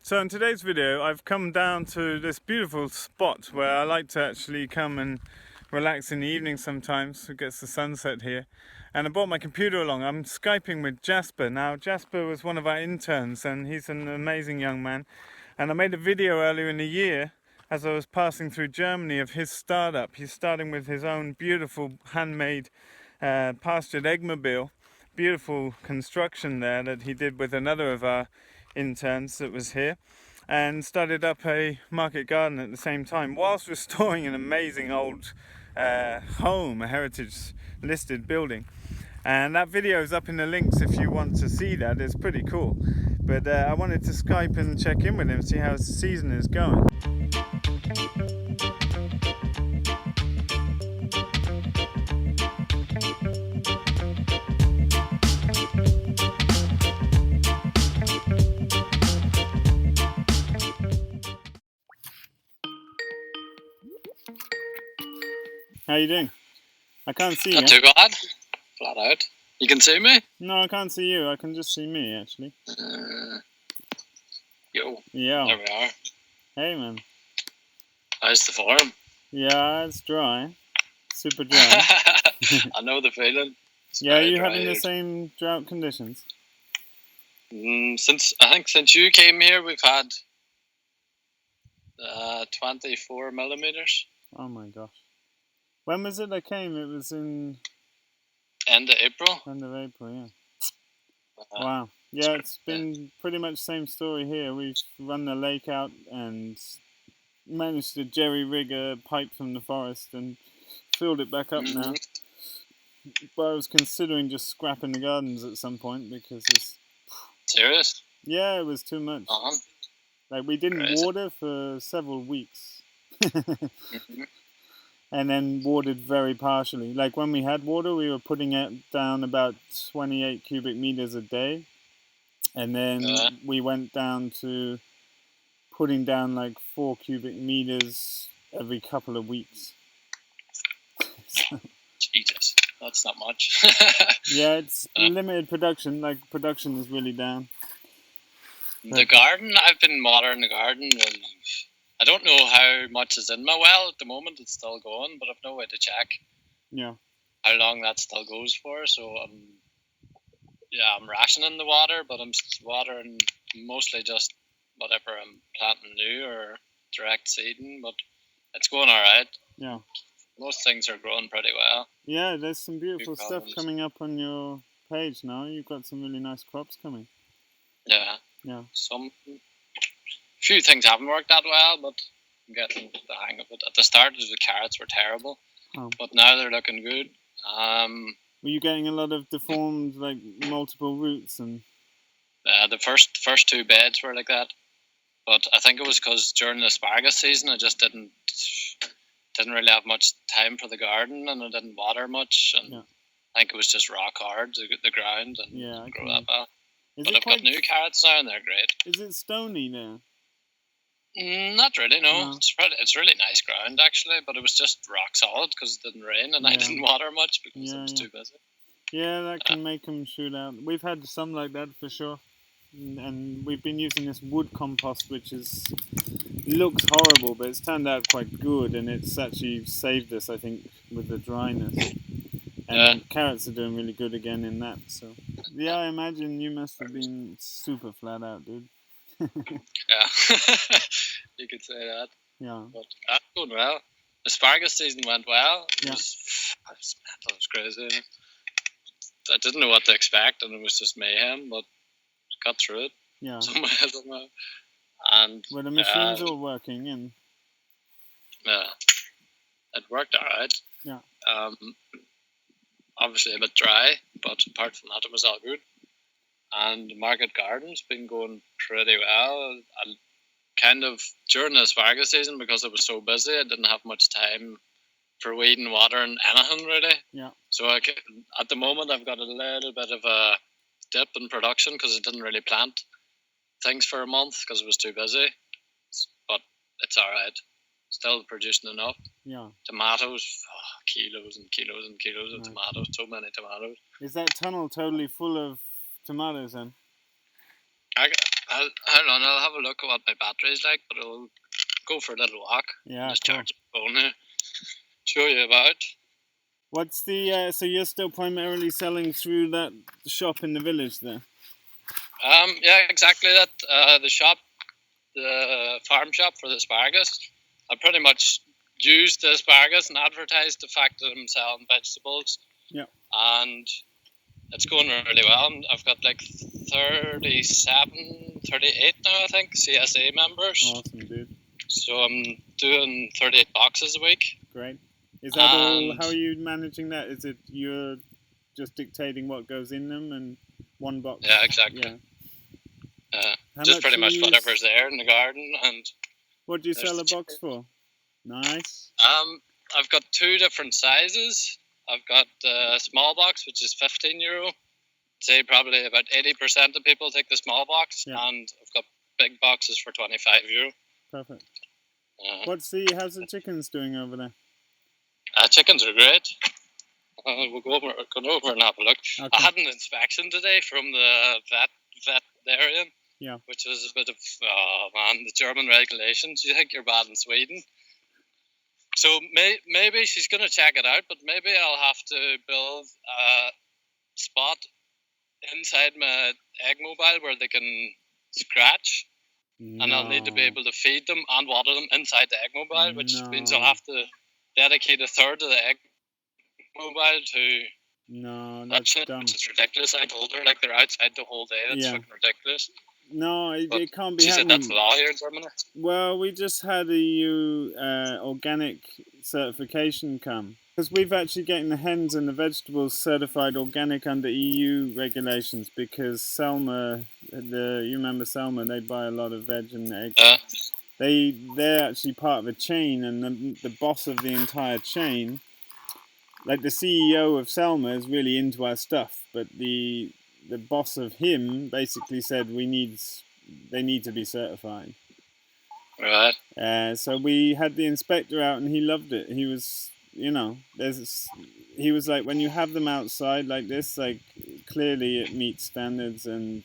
So in today's video I've come down to this beautiful spot where I like to actually come and relax in the evening sometimes. It gets the sunset here. And I brought my computer along. I'm Skyping with Jasper. Now Jasper was one of our interns and he's an amazing young man. And I made a video earlier in the year as I was passing through Germany of his startup. He's starting with his own beautiful handmade pastured eggmobile. Beautiful construction there that he did with another of our interns that was here, and started up a market garden at the same time whilst restoring an amazing old home, a heritage listed building. And that video is up in the links if you want to see that. It's pretty cool. But I wanted to Skype and check in with him, see how his season is going. How you doing? I can't see you. Not too bad. Flat out. You can see me? No, I can't see you. I can just see me, actually. Yo. Yeah. There we are. Hey, man. How's the farm? Yeah, it's dry. Super dry. I know the feeling. Yeah, are you having the same drought conditions? Since you came here, we've had 24 millimeters. Oh my gosh. When was it I came? It was in... End of April. End of April, yeah. Wow. Yeah, it's been pretty much the same story here. We've run the lake out and managed to jerry-rig a pipe from the forest and filled it back up now. But I was considering just scrapping the gardens at some point because it's... Serious? Yeah, it was too much. Like, we didn't water for several weeks. And then watered very partially. Like when we had water, we were putting it down about 28 cubic meters a day. And then we went down to putting down like 4 cubic meters every couple of weeks. Jesus, that's not much. Yeah, it's limited production. Like production is really down. The garden, I've been watering the garden. I don't know how much is in my well at the moment. It's still going, but I've no way to check. Yeah. How long that still goes for. So I'm rationing the water, but I'm watering mostly just whatever I'm planting new or direct seeding. But it's going all right. Yeah. Most things are growing pretty well. Yeah, there's some beautiful stuff coming up on your page now. You've got some really nice crops coming. Yeah. Yeah. Few things haven't worked that well, but I'm getting the hang of it. At the start, the carrots were terrible, but now they're looking good. Were you getting a lot of deformed, like multiple roots and? The first two beds were like that, but I think it was because during the asparagus season, I just didn't really have much time for the garden, and I didn't water much, and I think it was just rock hard the ground and grow that well. But I've got new carrots now, and they're great. Is it stony now? Not really, no. It's really nice ground, actually, but it was just rock solid because it didn't rain, and I didn't water much because I was too busy. Yeah, that can make them shoot out. We've had some like that for sure. And we've been using this wood compost, which looks horrible, but it's turned out quite good, and it's actually saved us, I think, with the dryness. And carrots are doing really good again in that, so... Yeah, I imagine you must have been super flat out, dude. Yeah, you could say that. Yeah. But that's going well. Asparagus season went well. It was crazy. I didn't know what to expect, and it was just mayhem, but got through it. Yeah. Somehow. And were the machines all working? And yeah, it worked all right. Yeah. Obviously a bit dry, but apart from that, it was all good. And the market garden's been going pretty well. I kind of, during the asparagus season, because I was so busy, I didn't have much time for weeding, watering, anything really. Yeah. So at the moment, I've got a little bit of a dip in production because I didn't really plant things for a month because I was too busy. But it's all right. Still producing enough. Yeah. Tomatoes, kilos and kilos and kilos of tomatoes. So many tomatoes. Is that tunnel totally full of tomatoes then? I Hold on, I'll have a look at what my battery's like, but I'll go for a little walk. Yeah, just cool. charge the phone here. Show you about. What's the so you're still primarily selling through that shop in the village there? Yeah, exactly that. The shop, the farm shop for the asparagus. I pretty much used the asparagus and advertised the fact that I'm selling vegetables. Yeah. And it's going really well. I've got like 37, 38 now, I think, CSA members. Awesome, dude. So I'm doing 38 boxes a week. Great. Is that all? How are you managing that? Is it you're just dictating what goes in them and one box? Yeah, exactly. Yeah. Just pretty much whatever's there in the garden. And what do you sell a box for? Nice. I've got two different sizes. I've got the small box, which is €15. Say probably about 80% of people take the small box, and I've got big boxes for €25. Perfect. How's the chickens doing over there? Chickens are great. We'll go over and have a look. Okay. I had an inspection today from the veterinarian. Yeah. Which was a bit of the German regulations. You think you're bad in Sweden. So maybe she's going to check it out, but maybe I'll have to build a spot inside my egg mobile where they can scratch. No. And I'll need to be able to feed them and water them inside the egg mobile, which means I'll have to dedicate a third of the egg mobile to... No, that's dumb. It's ridiculous. I told her, like, they're outside the whole day. That's fucking ridiculous. No, it can't be happening. She said that's law here in Germany. Well, we just had a EU organic certification come. Because we've actually getting the hens and the vegetables certified organic under EU regulations, because Selma, you remember Selma, they buy a lot of veg and eggs. They're actually part of a chain, and the boss of the entire chain, like the CEO of Selma is really into our stuff, but the boss of him basically said they need to be certified. Right. So we had the inspector out and he loved it. He was, he was like, when you have them outside like this, like clearly it meets standards, and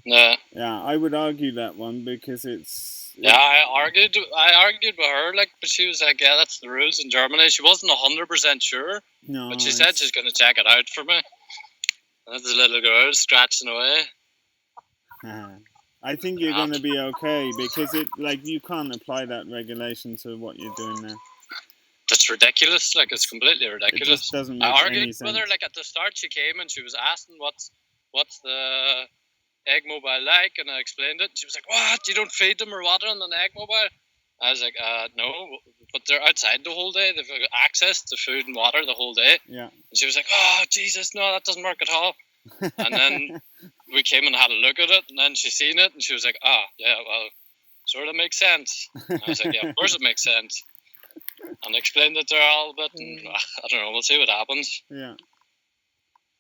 Yeah, I would argue that one because it's... I argued with her, like, but she was like, yeah, that's the rules in Germany. She wasn't 100% sure, but she said she's going to check it out for me. That's a little girl scratching away. I think you're going to be okay, because you can't apply that regulation to what you're doing now. It's ridiculous. Like, it's completely ridiculous. It just doesn't make any sense. I argued with her, like, at the start she came and she was asking what's the egg mobile like, and I explained it. And she was like, what? You don't feed them or water on an egg mobile? I was like, no, but they're outside the whole day. They've got access to food and water the whole day. Yeah. And she was like, oh, Jesus, no, that doesn't work at all. And then we came and had a look at it, and then she seen it, and she was like, yeah, well, sort of makes sense. And I was like, yeah, of course it makes sense. And I explained it to her all a bit, and I don't know, we'll see what happens. Yeah.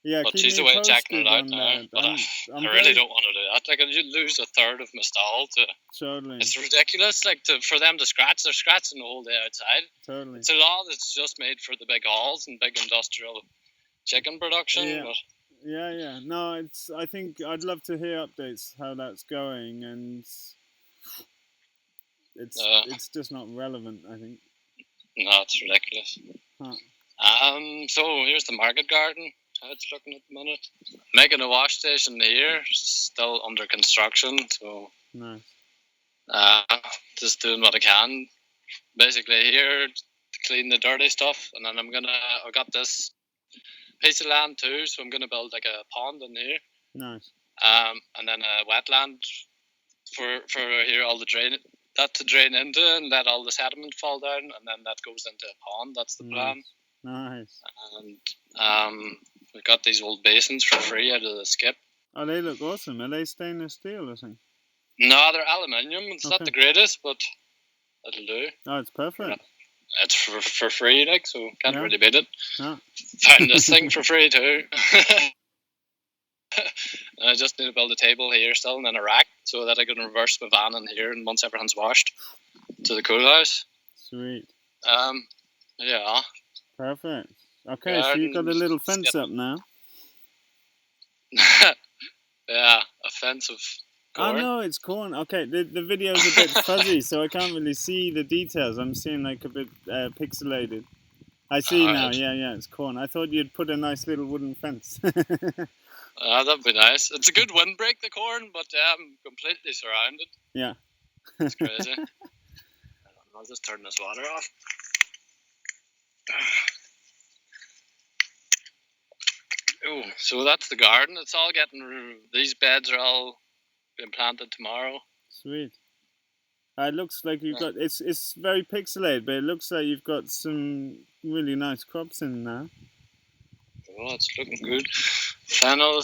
Yeah, but she's away checking it out now. But I really don't want to do that. Like, I'd lose a third of my stall to... Totally. It's ridiculous. Like, for them to scratch, they're scratching the whole day outside. Totally. It's a law that's just made for the big halls and big industrial chicken production. Yeah. But... Yeah. No, I think I'd love to hear updates how that's going, and it's just not relevant, I think. No, it's ridiculous. Huh. So here's the market garden. How it's looking at the minute. Making a wash station here, still under construction. So nice. Just doing what I can. Basically here to clean the dirty stuff, and then I got this piece of land too, so I'm gonna build like a pond in here. Nice. And then a wetland for here all the drain to drain into and let all the sediment fall down, and then that goes into a pond. That's the plan. Nice. And we got these old basins for free out of the skip. Oh, they look awesome. Are they stainless steel or something? No, they're aluminium. It's not the greatest, but it'll do. Oh, it's perfect. Yeah. It's for free, like, so can't really beat it. No. Found this thing for free too. I just need to build a table here still, and then a rack, so that I can reverse my van in here, and once everything's washed, to the cool house. Sweet. Yeah. Perfect. Okay, so you've got a little fence up now. Yeah, offensive Oh corn. no, it's corn. Okay, the video's a bit fuzzy, so I can't really see the details. I'm seeing like a bit pixelated. I see now. Alright. Yeah, it's corn. I thought you'd put a nice little wooden fence. That'd be nice. It's a good windbreak, the corn, but I'm completely surrounded. Yeah. It's crazy. I'll just turn this water off. Oh, so that's the garden. It's all getting. These beds are all being planted tomorrow. Sweet. It looks like you've got. It's very pixelated, but it looks like you've got some really nice crops in now. Oh, it's looking good. Fennel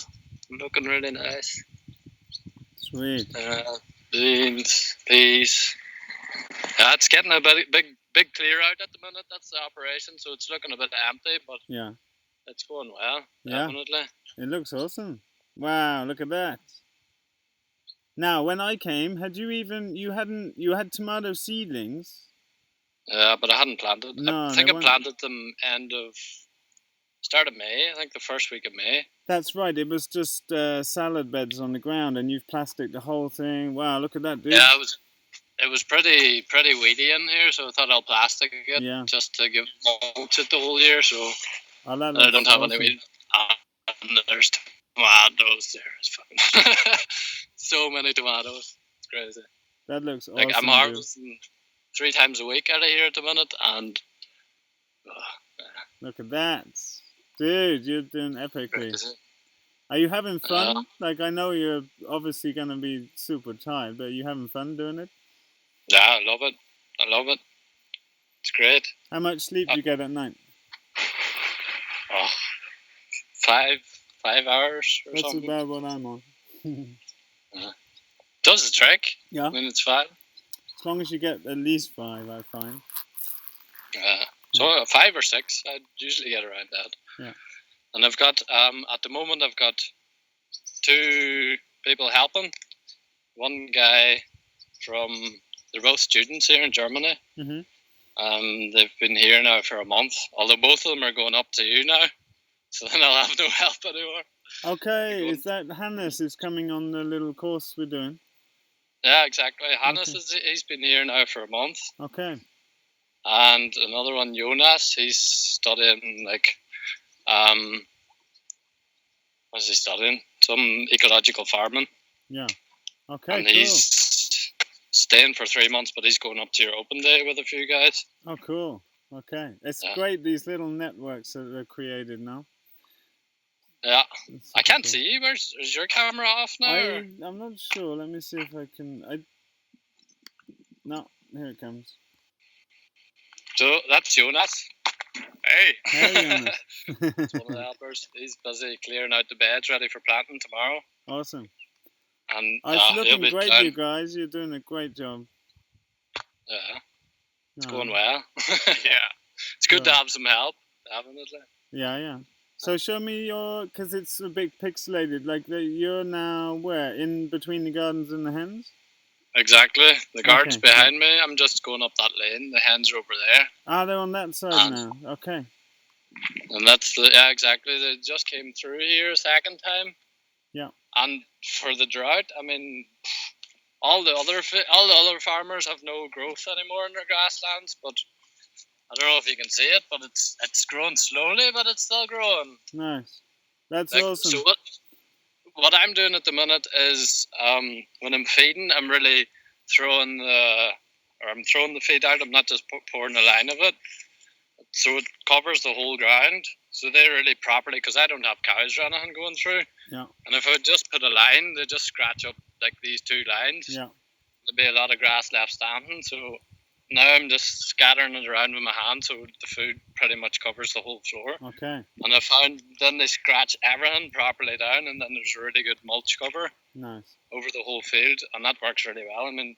looking really nice. Sweet. Beans, peas. Yeah, it's getting a big clear out at the minute. That's the operation, so it's looking a bit empty, but yeah, it's going well. Yeah, definitely. It looks awesome. Wow, look at that. Now, when I came, you had tomato seedlings? Yeah, but I hadn't planted. No, I think I planted them start of May. I think the first week of May. That's right. It was just salad beds on the ground, and you've plasticked the whole thing. Wow, look at that, dude. Yeah, it was pretty weedy in here, so I thought I'll plastic it just to give mulch it the whole year. So I don't have any weed. And there's tomatoes there. It's fucking so many tomatoes. It's crazy. That looks awesome. Like I'm harvesting 3 times a week out of here at the minute, and look at that, dude! You're doing epically. Are you having fun? Like, I know you're obviously gonna be super tired, but are you having fun doing it? Yeah, I love it. It's great. How much sleep do you get at night? Oh, 5 hours or something. That's about what I'm on. Does the trick. Yeah. When it's 5. As long as you get at least 5, I find. So 5 or 6, I usually get around that. Yeah. And I've got at the moment I've got 2 people helping. One guy they're both students here in Germany. Mm-hmm. They've been here now for a month. Although both of them are going up to you now, so then I'll have no help anymore. Okay, is that Hannes who's coming on the little course we're doing? Yeah, exactly. Hannes he's been here now for a month. Okay. And another one, Jonas, he's studying what's he studying? Some ecological farming. Yeah. Okay. And he's staying for 3 months, but he's going up to your open day with a few guys. Oh, cool. Okay. It's great, these little networks that are created now. Yeah. I can't see you. Is your camera off now? I'm not sure. Let me see if I can. No, here it comes. So that's Jonas. Hey. Hey, Jonas. It's one of the helpers. He's busy clearing out the beds ready for planting tomorrow. Awesome. And it's looking great, you guys. You're doing a great job. Yeah. It's going well. Yeah. It's good to have some help, definitely. Yeah. So show me because it's a bit pixelated, like you're now where? In between the gardens and the hens? Exactly. The garden's behind me. I'm just going up that lane. The hens are over there. Ah, they're on that side now. Okay. And that's exactly. They just came through here a second time. Yeah. And for the drought, I mean, all the other farmers have no growth anymore in their grasslands, but I don't know if you can see it, but it's growing slowly, but it's still growing. Nice. That's awesome. So what I'm doing at the minute is when I'm feeding, I'm really throwing the feed out. I'm not just pouring a line of it. So it covers the whole ground. So they really properly, because I don't have cows or anything going through. Yeah. And if I would just put a line, they just scratch up like these 2 lines. Yeah. There'd be a lot of grass left standing. So now I'm just scattering it around with my hand, so the food pretty much covers the whole floor. Okay. And I found then they scratch everything properly down, and then there's a really good mulch cover. Nice. Over the whole field, and that works really well. I mean,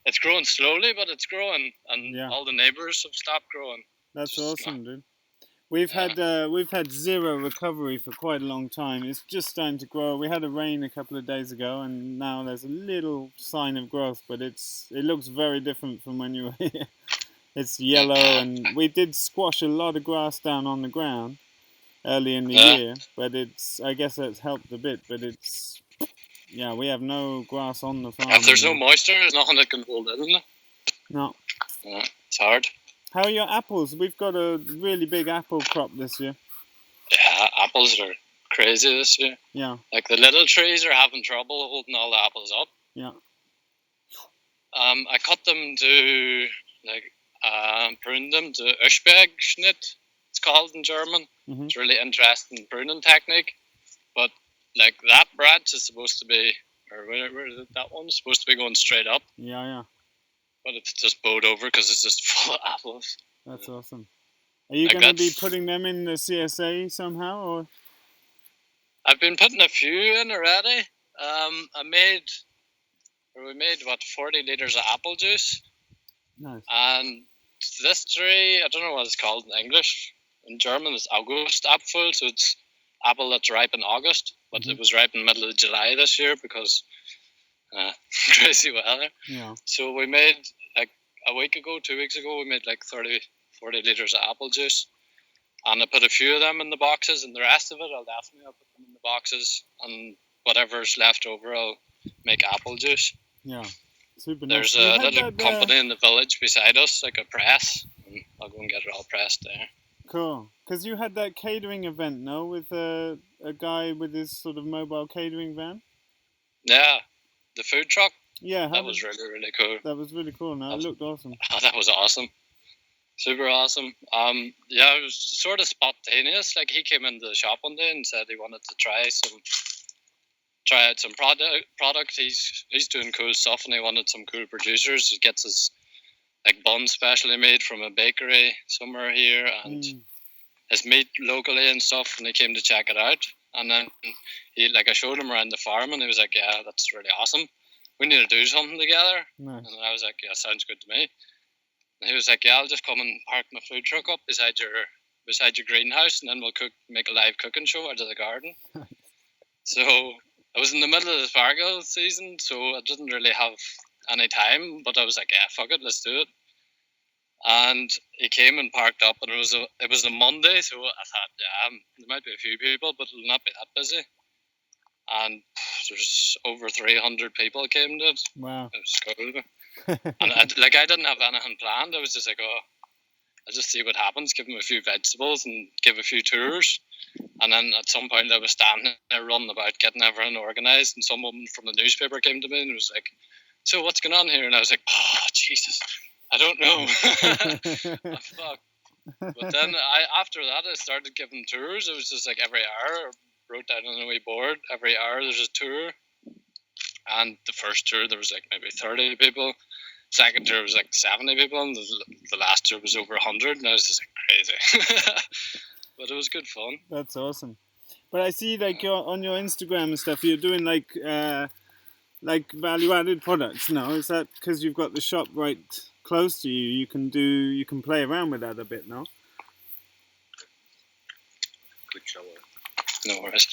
it's growing slowly, but it's growing, and all the neighbours have stopped growing. That's awesome, dude. We've had zero recovery for quite a long time. It's just starting to grow. We had a rain a couple of days ago, and now there's a little sign of growth, but it looks very different from when you were here. It's yellow, and we did squash a lot of grass down on the ground early in the year, but I guess that's helped a bit. But Yeah, we have no grass on the farm. If there's no moisture, there's nothing that can hold it, isn't it? No. Yeah, it's hard. How are your apples? We've got a really big apple crop this year. Yeah, apples are crazy this year. Yeah. Like the little trees are having trouble holding all the apples up. Yeah. I cut them to prune them to Uschbergschnitt. It's called in German. Mm-hmm. It's really interesting pruning technique. But like that branch is supposed to be, or where is it? That one's supposed to be going straight up. Yeah, yeah. But it's just bowed over because it's just full of apples. That's awesome. Are you going to be putting them in the CSA somehow, or? I've been putting a few in already. We made 40 liters of apple juice. Nice. And this tree, I don't know what it's called in English. In German, it's August-Apfel, so it's apple that's ripe in August. But it was ripe in the middle of July this year because crazy weather. Yeah. So we made, like, 2 weeks ago, we made like 40 liters of apple juice. And I put a few of them in the boxes, and the rest of it, I'll put them in the boxes. And whatever's left over, I'll make apple juice. Yeah. Super nice. There's a little company in the village beside us, like a press, and I'll go and get it all pressed there. Cool. Because you had that catering event, no? With a guy with his sort of mobile catering van? Yeah. The food truck? Yeah. That was really, really cool. That was really cool. No, it looked awesome. Oh, that was awesome. Super awesome. Yeah, it was sort of spontaneous. Like, he came into the shop one day and said he wanted to try out some product. He's doing cool stuff, and he wanted some cool producers. He gets his like buns specially made from a bakery somewhere here, and his meat locally and stuff. And he came to check it out. And then I showed him around the farm, and he was like, "Yeah, that's really awesome. We need to do something together." Nice. And I was like, "Yeah, sounds good to me." And he was like, "Yeah, I'll just come and park my food truck up beside your greenhouse, and then we'll make a live cooking show out of the garden." So I was in the middle of the sparkle season, so I didn't really have any time. But I was like, "Yeah, fuck it, let's do it." And he came and parked up, and it was a Monday, so I thought, yeah, there might be a few people, but it'll not be that busy. And there's over 300 people came to it. Wow. It was cool. And I didn't have anything planned. I was just like, I'll just see what happens, give them a few vegetables and give a few tours. And then at some point I was standing there running about getting everything organised, and someone from the newspaper came to me and was like, "So what's going on here?" And I was like, "Oh, Jesus, I don't know." Oh, fuck. But then after that I started giving tours. It was just like every hour, I wrote down on a wee board, every hour there's a tour. And the first tour there was like maybe 30 people. Second tour was like 70 people, and the last tour was over 100, and I was just like crazy. But it was good fun. That's awesome. But I see like on your Instagram and stuff, you're doing like value-added products. No, is that because you've got the shop right close to you? You can play around with that a bit, no? Good show. No worries.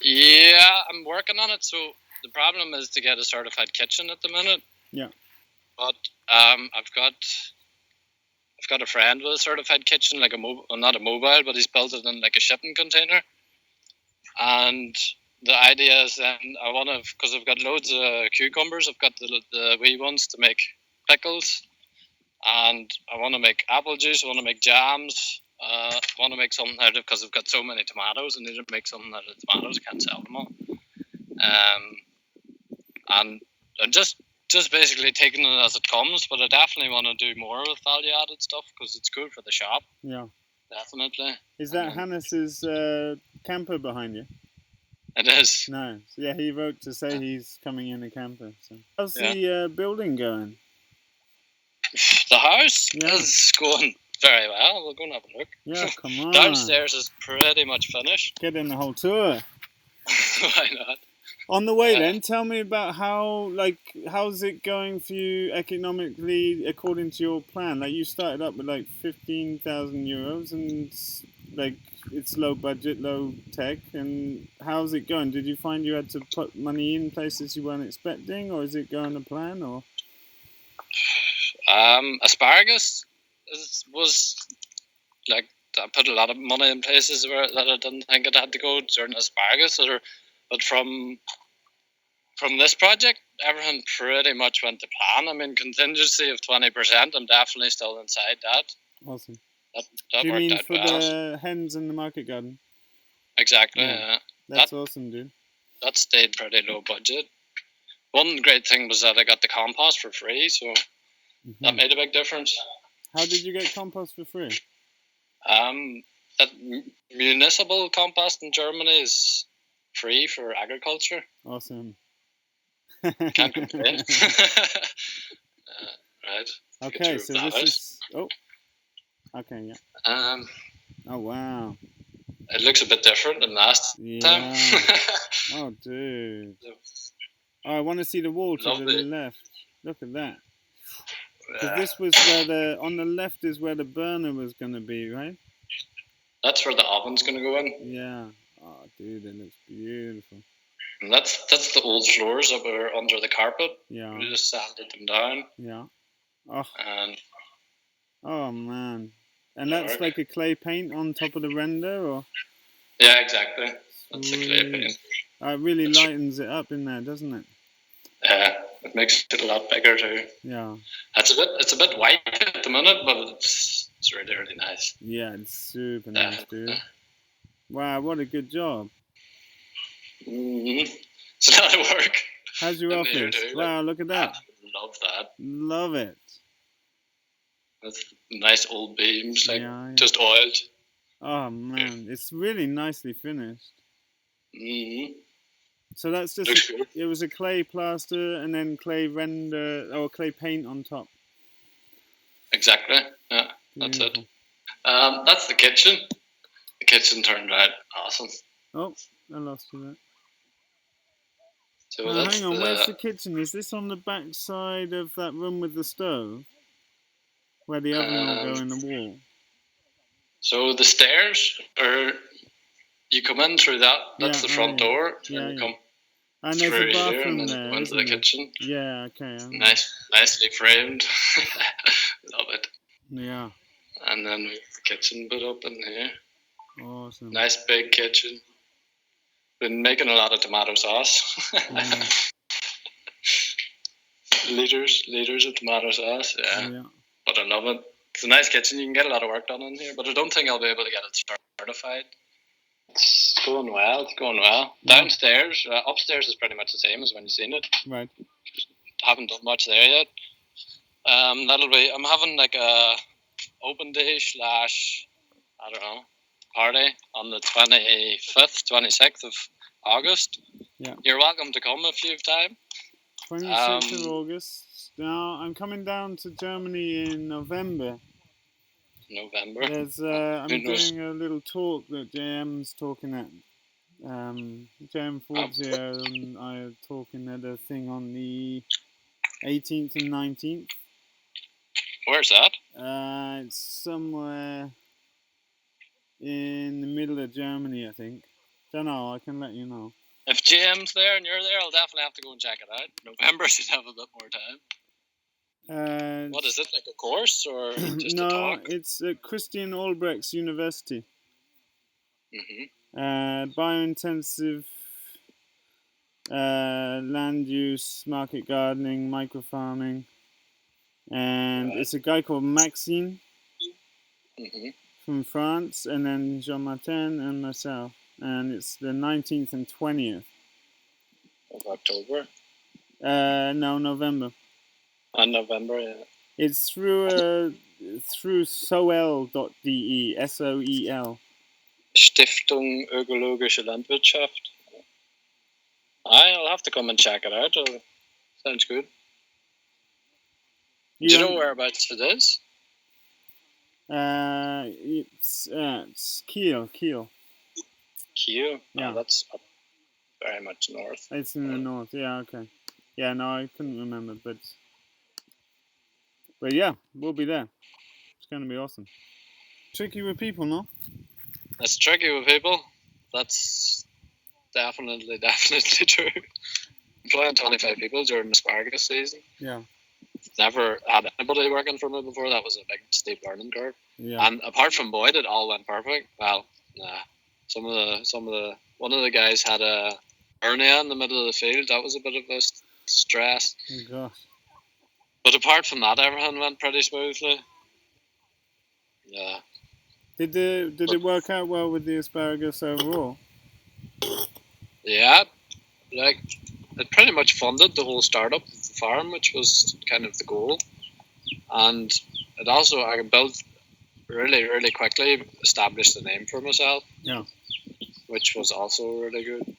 Yeah, I'm working on it. So the problem is to get a certified kitchen at the minute. Yeah. But I've got a friend with a certified kitchen, like not a mobile, but he's built it in like a shipping container. And the idea is then because I've got loads of cucumbers, I've got the wee ones to make pickles, and I want to make apple juice, I want to make jams, I want to make something out of, because I've got so many tomatoes, I need to make something out of the tomatoes, I can't sell them all. And I'm just basically taking it as it comes, but I definitely want to do more with value-added stuff, because it's good for the shop. Yeah. Definitely. Is that Hannes's camper behind you? It is. Nice. Yeah, he wrote to say he's coming in a camper. So. How's the building going? The house is going very well. We'll go and have a look. Yeah, come on. Downstairs is pretty much finished. Get in the whole tour. Why not? On the way then, tell me about how's it going for you economically according to your plan? Like, you started up with like 15,000 euros and like it's low budget, low tech, and how's it going? Did you find you had to put money in places you weren't expecting, or is it going to plan? Or asparagus was like, I put a lot of money in places that I didn't think it had to go. Certain asparagus, but from From this project, everything pretty much went to plan. I mean, contingency of 20%, I'm definitely still inside that. Awesome. That Do you worked mean out for well. the hens in the market garden? Exactly, Yeah. That's awesome, dude. That stayed pretty low budget. One great thing was that I got the compost for free, so that made a big difference. How did you get compost for free? That municipal compost in Germany is free for agriculture. Awesome. Can't complain. Right. Okay, so this is... Oh. Okay, yeah. Oh, wow. It looks a bit different than last time. Oh, dude. Oh, I want to see the wall to the left. Look at that. Because this was where on the left is where the burner was going to be, right? That's where the oven's going to go in. Yeah. Oh, dude, it looks beautiful. And that's the old floors that were under the carpet. Yeah. We just sanded them down. Yeah. Oh. And oh, man. And that's like a clay paint on top of the render, or? Yeah, exactly. That's the clay paint. It really lightens it up in there, doesn't it? Yeah, it makes it a lot bigger too. Yeah. It's a bit white at the minute, but it's really, really nice. Yeah, it's super nice, dude. Wow, what a good job. It's a lot of work. How's your office? Wow, look at that. I love that. Love it. With nice old beams, just oiled. Oh man, it's really nicely finished. So that's just it was a clay plaster and then clay render or clay paint on top. Exactly. Yeah, that's it. That's the kitchen. The kitchen turned out awesome. Oh, I lost you there. So hang on, where's the kitchen? Is this on the back side of that room with the stove? Where the oven will go in the wall? So the stairs, you come in through that. That's the front door. And you come and there's a bathroom and there, go into the kitchen. Yeah, okay. Nicely framed. Love it. Yeah. And then we have the kitchen put up in here. Awesome. Nice big kitchen. Been making a lot of tomato sauce. liters of tomato sauce. Yeah. But I love it. It's a nice kitchen. You can get a lot of work done in here, but I don't think I'll be able to get it certified. It's going well. Downstairs, upstairs is pretty much the same as when you've seen it. Right. Haven't done much there yet. That'll be. I'm having like a open day / I don't know, party on the 25th, 26th of August. Yeah. You're welcome to come if you've time. 26th of August. Now I'm coming down to Germany in November. There's I'm doing a little talk that JM's talking at. JM Forbes here and I are talking at a thing on the 18th and 19th. Where's that? It's somewhere in the middle of Germany, I think. Don't know, I can let you know. If JM's there and you're there, I'll definitely have to go and check it out. November should have a bit more time. What is it, like a course or just a talk? No, it's at Christian Albrecht's University. Mm-hmm. Biointensive land use, market gardening, microfarming. And it's a guy called Maxime from France, and then Jean-Martin and myself. And it's the 19th and 20th. Of October? No, November. November, yeah. It's through soel.de, SOEL. Stiftung Ökologische Landwirtschaft. I'll have to come and check it out. Sounds good. Do you know whereabouts it is? It's Kiel. Kiel? Yeah. Oh, that's up very much north. It's in the north, yeah, okay. Yeah, no, I couldn't remember, but yeah, we'll be there. It's going to be awesome. Tricky with people, no? That's tricky with people. That's definitely true. Employing 25 people during asparagus season. Yeah. Never had anybody working for me before. That was a big steep learning curve. Yeah. And apart from Boyd, it all went perfect. Well, nah. One of the guys had a hernia in the middle of the field. That was a bit of a stress. Oh gosh. But apart from that, everything went pretty smoothly. Yeah. Did it work out well with the asparagus overall? Yeah, like it pretty much funded the whole startup of the farm, which was kind of the goal. And it also, I built really, really quickly, established a name for myself. Yeah. Which was also really good.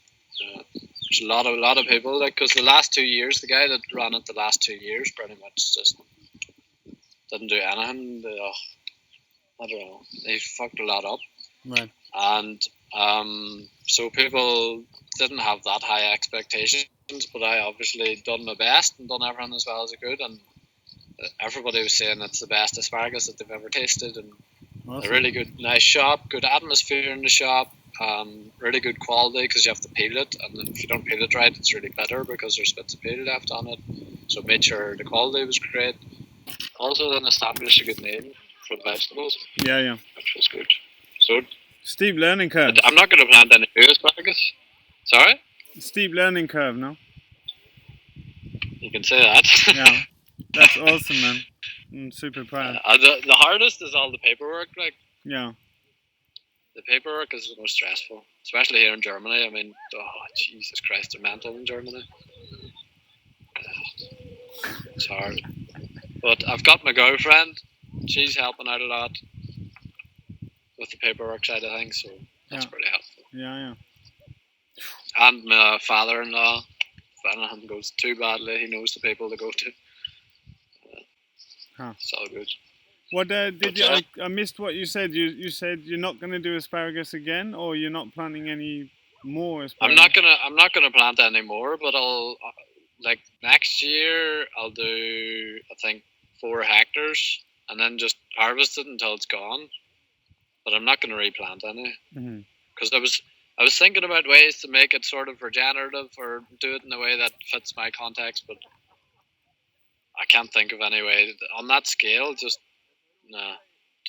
There's a lot of people, like, because the last 2 years, the guy that ran it the last 2 years pretty much just didn't do anything. I don't know. They fucked a lot up. Right. And so people didn't have that high expectations, but I obviously done my best and done everything as well as I could. And everybody was saying it's the best asparagus that they've ever tasted. And Awesome. a really good, nice shop, good atmosphere in the shop. Really good quality because you have to peel it, and if you don't peel it right, it's really bitter because there's bits of peel left on it. So made sure the quality was great. Also, then established a good name for the vegetables. Yeah. Which was good. So steep learning curve. I'm not going to plant any new asparagus. Sorry. Steep learning curve, no? You can say that. Yeah, that's awesome, man. I'm super proud. The hardest is all the paperwork. Like. Yeah. The paperwork is the most stressful, especially here in Germany. I mean, oh, Jesus Christ, they're mental in Germany. It's hard. But I've got my girlfriend. She's helping out a lot with the paperwork side of things, so that's pretty helpful. Yeah. And my father-in-law, if anything goes too badly, he knows the people to go to. It's all good. What did you? I missed what you said. You said you're not going to do asparagus again, or you're not planting any more asparagus. I'm not gonna plant any more, but I'll like next year I'll do I think 4 hectares and then just harvest it until it's gone. But I'm not gonna replant any because I was thinking about ways to make it sort of regenerative or do it in a way that fits my context, but I can't think of any way on that scale. Just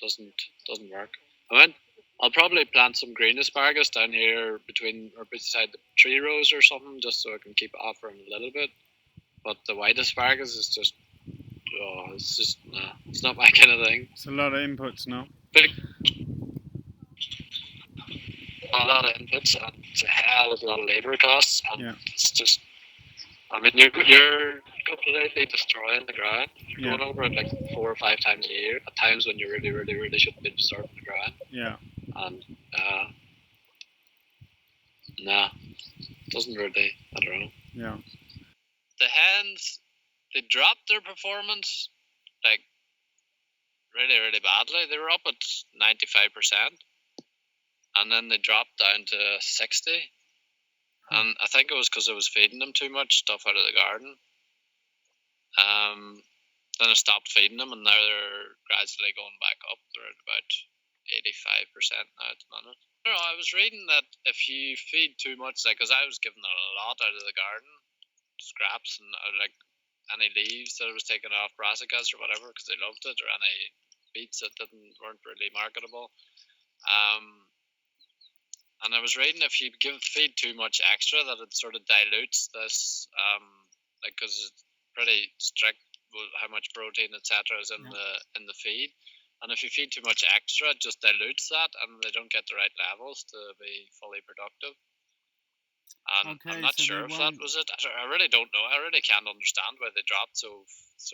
doesn't work. I'll probably plant some green asparagus down here between or beside the tree rows or something, just so I can keep offering a little bit. But the white asparagus is just, it's not my kind of thing. It's a lot of inputs, no? A lot of inputs and it's a hell of a lot of labour costs. And it's just, I mean, you're completely destroying the ground. You're going over it like 4 or 5 times a year. At times when you really, really, really shouldn't be disturbing the ground. Yeah. And doesn't really. I don't know. Yeah. The hens, they dropped their performance like really, really badly. They were up at 95%, and then they dropped down to 60%. And I think it was because I was feeding them too much stuff out of the garden. Then I stopped feeding them, and now they're gradually going back up. They're at about 85% now at the minute. I don't know, I was reading that if you feed too much, like, because I was giving them a lot out of the garden, scraps and like any leaves that I was taking off brassicas or whatever, because they loved it, or any beets that weren't really marketable. And I was reading if you feed too much extra, that it sort of dilutes this, like, because it's pretty strict with how much protein, etc., is in the feed. And if you feed too much extra, it just dilutes that, and they don't get the right levels to be fully productive. And I'm not sure if that was it. I really don't know. I really can't understand why they dropped so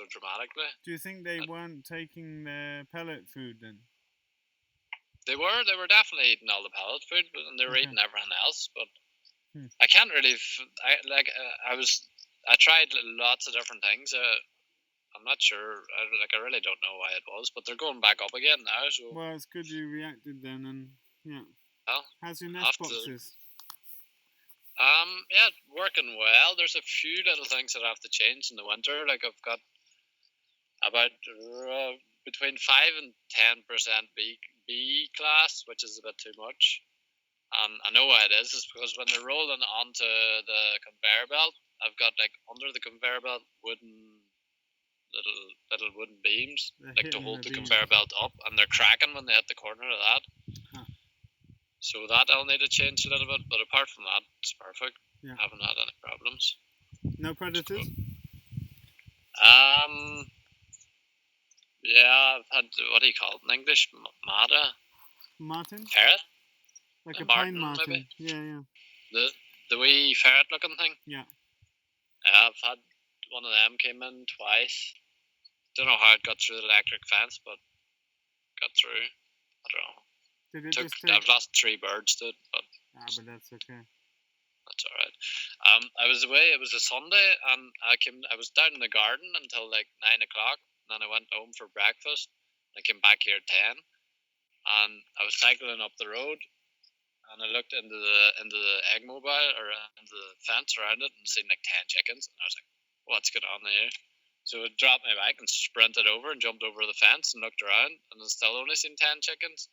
dramatically. Do you think they weren't taking the pellet food then? They were definitely eating all the pellet food, and they were eating everything else. But I can't really. I tried lots of different things. I'm not sure. I really don't know why it was, but they're going back up again now. So. Well, it's good you reacted then, and Well, how's your nest boxes? Working well. There's a few little things that I have to change in the winter. Like I've got about between 5 and 10% B class, which is a bit too much. And I know why it is because when they're rolling onto the conveyor belt, I've got like under the conveyor belt little wooden beams like to hold the conveyor belt up, and they're cracking when they hit the corner of that. So that I'll need to change a little bit, but apart from that, it's perfect. Yeah. Haven't had any problems. No predators? Yeah, I've had, what do you call it in English? Martin? Ferret? Like A a pine martin, martin. maybe? Yeah. The wee ferret looking thing? Yeah. Yeah, I've had one of them came in twice. Don't know how it got through the electric fence, but got through. I don't know. Did it just take... I've lost 3 birds to it, but but that's okay. that's alright. I was away. It was a Sunday, and I was down in the garden until like 9 o'clock. And then I went home for breakfast. I came back here at 10, and I was cycling up the road, and I looked into the egg mobile or into the fence around it, and seen like 10 chickens. And I was like, "What's going on here?" So I dropped my bike and sprinted over and jumped over the fence and looked around, and I still only seen 10 chickens.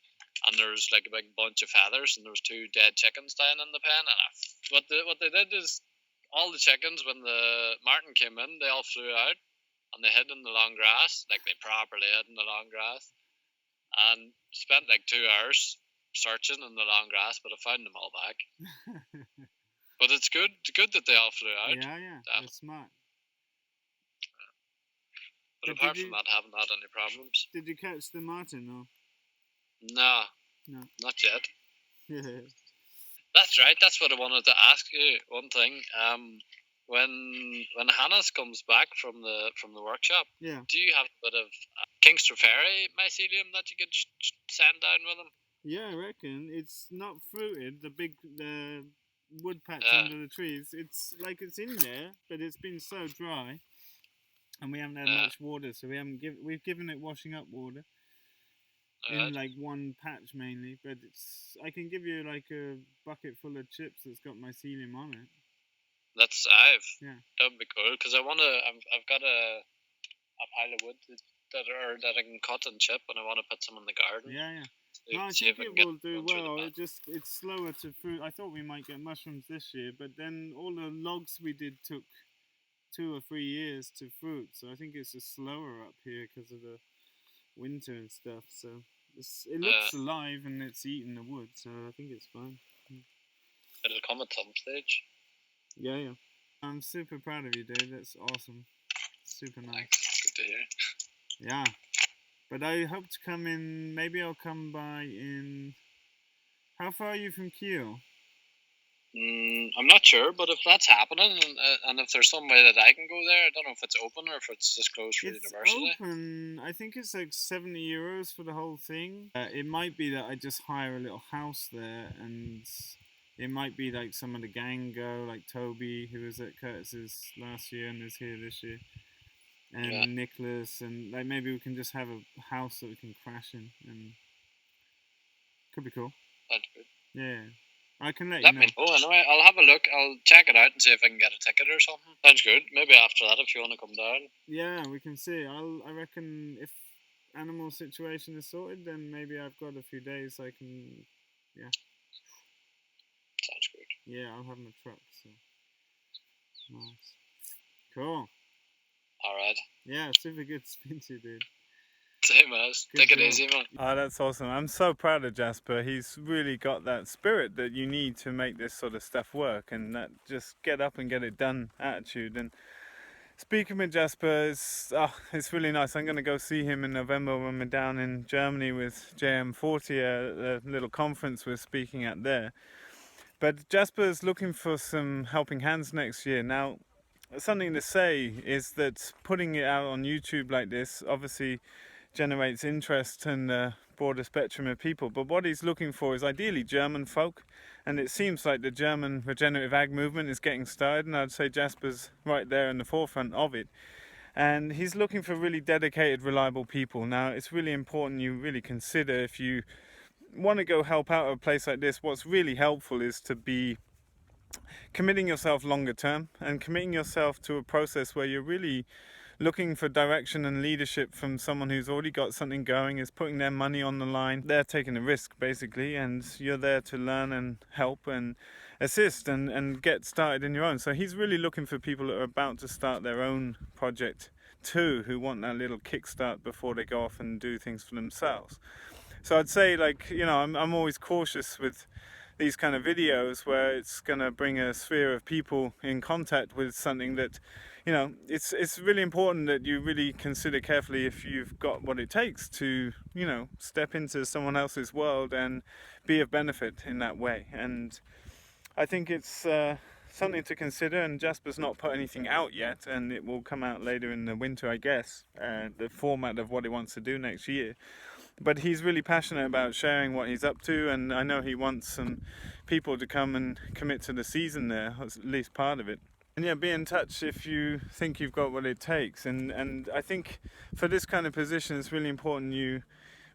And there's like a big bunch of feathers, and there was 2 dead chickens down in the pen. And what they did is, all the chickens, when the martin came in, they all flew out and they hid in the long grass, like they properly hid in the long grass, and spent like 2 hours searching in the long grass, but I found them all back. But it's good that they all flew out. Yeah, that's smart. But apart from that, I haven't had any problems. Did you catch the martin or? No, not yet. That's right. That's what I wanted to ask you. One thing. When Hannah comes back from the workshop, do you have a bit of Kingster Fairy mycelium that you could send down with them? Yeah, I reckon. It's not fruited. The wood patch under the trees. It's like it's in there, but it's been so dry, and we haven't had much water, so we've given it washing up water. In like one patch mainly, but I can give you like a bucket full of chips that's got mycelium on it. That's that'd be cool, because I've got a pile of wood that I can cut and chip, and I want to put some in the garden. Yeah. No, I think it will do well. It's slower to fruit. I thought we might get mushrooms this year, but then all the logs we did took 2 or 3 years to fruit, so I think it's just slower up here because of the winter and stuff. So it looks alive and it's eating the wood, so I think it's fine. It'll come at some stage. Yeah. I'm super proud of you, Dave. That's awesome. Super nice. Thanks. Good to hear. Yeah. But I hope to come in, maybe I'll come by in... How far are you from Kiel? I'm not sure, but if that's happening, and if there's some way that I can go there, I don't know if it's open or if it's just closed for university. It's open. I think it's like €70 for the whole thing. It might be that I just hire a little house there, and it might be like some of the gang go, like Toby, who was at Curtis's last year and is here this year, and Nicholas, and like maybe we can just have a house that we can crash in, and could be cool. That's good. Yeah. I can let me know. Anyway, I'll have a look. I'll check it out and see if I can get a ticket or something. Sounds good. Maybe after that, if you want to come down. Yeah, we can see. I reckon if animal situation is sorted, then maybe I've got a few days I can. Yeah. Sounds good. Yeah, I'll have my truck. So nice. Cool. All right. Yeah, super good spin to you, dude. Same as. Take it easy, man. Oh, that's awesome. I'm so proud of Jasper. He's really got that spirit that you need to make this sort of stuff work, and that just get up and get it done attitude. And speaking with Jasper, it's really nice. I'm going to go see him in November when we're down in Germany with JM40, a little conference we're speaking at there. But Jasper's looking for some helping hands next year. Now, something to say is that putting it out on YouTube like this, obviously generates interest in a broader spectrum of people, but what he's looking for is ideally German folk, and it seems like the German regenerative ag movement is getting started, and I'd say Jasper's right there in the forefront of it, and he's looking for really dedicated, reliable people. Now, it's really important you really consider, if you want to go help out at a place like this, what's really helpful is to be committing yourself longer term and committing yourself to a process where you're really looking for direction and leadership from someone who's already got something going, is putting their money on the line. They're taking a risk basically, and you're there to learn and help and assist and get started in your own. So he's really looking for people that are about to start their own project too, who want that little kickstart before they go off and do things for themselves. So I'd say, like, you know, I'm always cautious with these kind of videos where it's going to bring a sphere of people in contact with something that, you know, it's really important that you really consider carefully if you've got what it takes to, you know, step into someone else's world and be of benefit in that way. And I think it's something to consider, and Jasper's not put anything out yet, and it will come out later in the winter, I guess, the format of what he wants to do next year. But he's really passionate about sharing what he's up to, and I know he wants some people to come and commit to the season there, at least part of it. And yeah, be in touch if you think you've got what it takes. And I think for this kind of position, it's really important you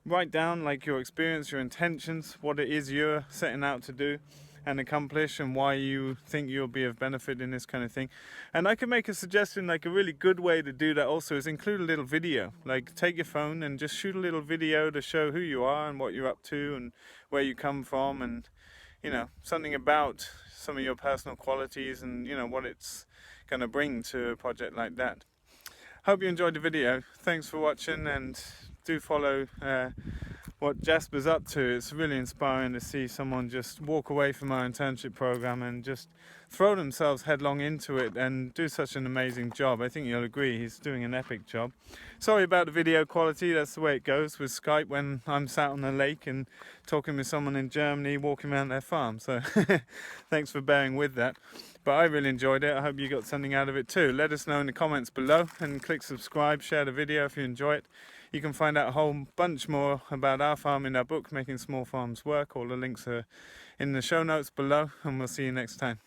write down like your experience, your intentions, what it is you're setting out to do and accomplish, and why you think you'll be of benefit in this kind of thing. And I could make a suggestion, like a really good way to do that also is include a little video. Like take your phone and just shoot a little video to show who you are and what you're up to and where you come from, and, you know, something about some of your personal qualities and, you know, what it's going to bring to a project like that. Hope you enjoyed the video. Thanks for watching, and do follow what Jasper's up to. It's really inspiring to see someone just walk away from our internship program and just throw themselves headlong into it and do such an amazing job. I think you'll agree he's doing an epic job. Sorry about the video quality, that's the way it goes with Skype when I'm sat on the lake and talking with someone in Germany walking around their farm, so thanks for bearing with that. But I really enjoyed it. I hope you got something out of it too. Let us know in the comments below, and click subscribe, share the video if you enjoy it. You can find out a whole bunch more about our farm in our book, Making Small Farms Work. All the links are in the show notes below, and we'll see you next time.